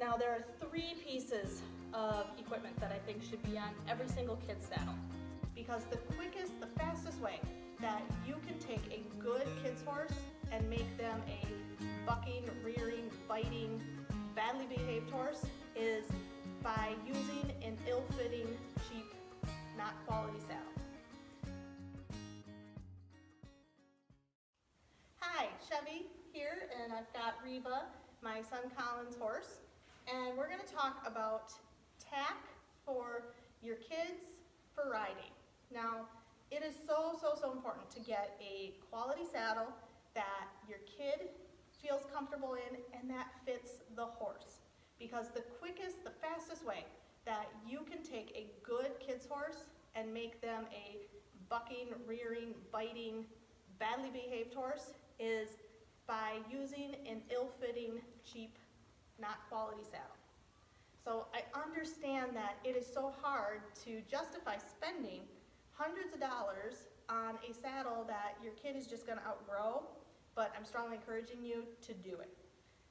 Now there are three pieces of equipment that I think should be on every single kid's saddle. Because the quickest, the fastest way that you can take a good kid's horse and make them a bucking, rearing, biting, badly behaved horse is by using an ill-fitting, cheap, not quality saddle. Hi, Chevy here, and I've got Reva, my son Colin's horse, and we're going to talk about tack for your kids for riding. Now, it is so important to get a quality saddle that your kid feels comfortable in and that fits the horse. Because the quickest, the fastest way that you can take a good kid's horse and make them a bucking, rearing, biting, badly behaved horse is by using an ill-fitting, cheap, not quality saddle. So I understand that it is so hard to justify spending hundreds of dollars on a saddle that your kid is just going to outgrow, but I'm strongly encouraging you to do it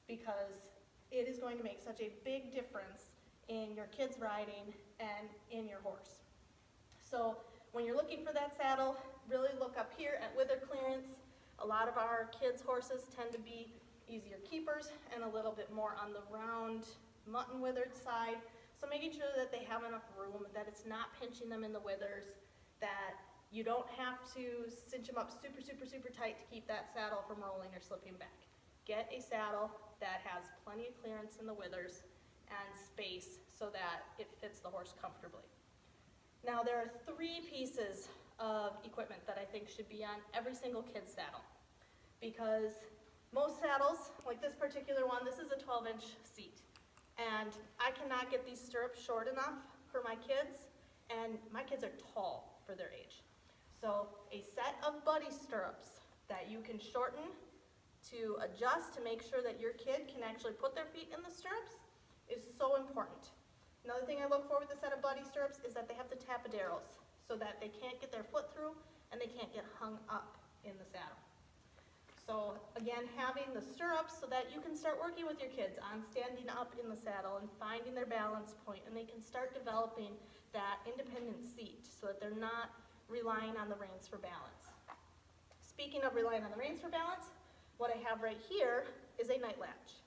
because it is going to make such a big difference in your kids riding and in your horse. So when you're looking for that saddle, really look up here at wither clearance. A lot of our kids' horses tend to be easier keepers and a little bit more on the round, mutton withered side. So making sure that they have enough room, that it's not pinching them in the withers, that you don't have to cinch them up super tight to keep that saddle from rolling or slipping back. Get a saddle that has plenty of clearance in the withers and space so that it fits the horse comfortably. Now there are three pieces of equipment that I think should be on every single kid's saddle, because most saddles, like this particular one, this is a 12-inch seat, and I cannot get these stirrups short enough for my kids, and my kids are tall for their age. So a set of buddy stirrups that you can shorten to adjust to make sure that your kid can actually put their feet in the stirrups is so important. Another thing I look for with a set of buddy stirrups is that they have the tapaderos so that they can't get their foot through and they can't get hung up in the saddle. So again, having the stirrups so that you can start working with your kids on standing up in the saddle and finding their balance point, and they can start developing that independent seat so that they're not relying on the reins for balance. Speaking of relying on the reins for balance, what I have right here is a night latch.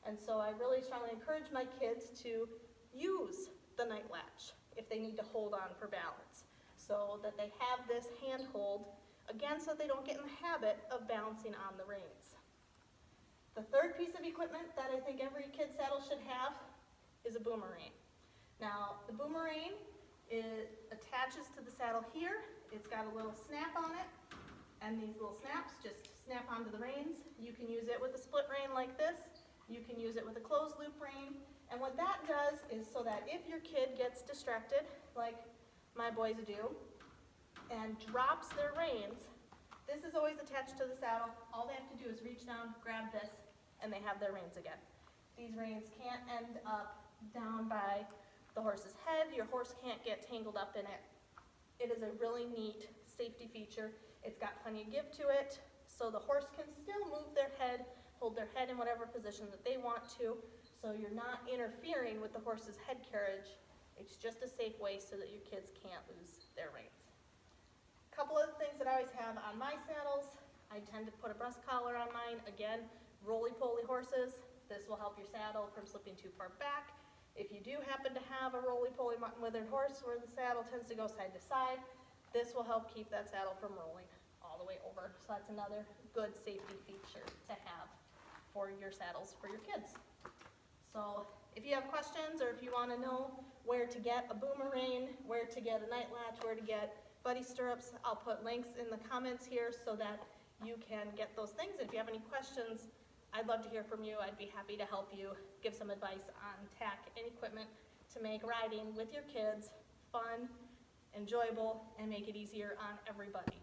And so I really strongly encourage my kids to use the night latch if they need to hold on for balance, so that they have this handhold, again, so that they don't get in the habit of balancing on the reins. The third piece of equipment that I think every kid's saddle should have is a boomerang. Now, the boomerang attaches to the saddle here. It's got a little snap on it, and these little snaps just snap onto the reins. You can use it with a split rein like this. You can use it with a closed loop rein. And what that does is so that if your kid gets distracted, like my boys do, and drops their reins, this is always attached to the saddle. All they have to do is reach down, grab this, and they have their reins again. These reins can't end up down by the horse's head. Your horse can't get tangled up in it. It is a really neat safety feature. It's got plenty of give to it, so the horse can still move their head, hold their head in whatever position that they want to, so you're not interfering with the horse's head carriage. It's just a safe way so that your kids can't lose their reins. A couple of things that I always have on my saddles. I tend to put a breast collar on mine. Again, roly-poly horses. This will help your saddle from slipping too far back. If you do happen to have a roly-poly mutton withered horse where the saddle tends to go side to side, this will help keep that saddle from rolling all the way over. So that's another good safety feature to have for your saddles for your kids. So if you have questions, or if you want to know where to get a boomerang, where to get a night latch, where to get buddy stirrups, I'll put links in the comments here so that you can get those things. If you have any questions, I'd love to hear from you. I'd be happy to help you give some advice on tack and equipment to make riding with your kids fun, enjoyable, and make it easier on everybody.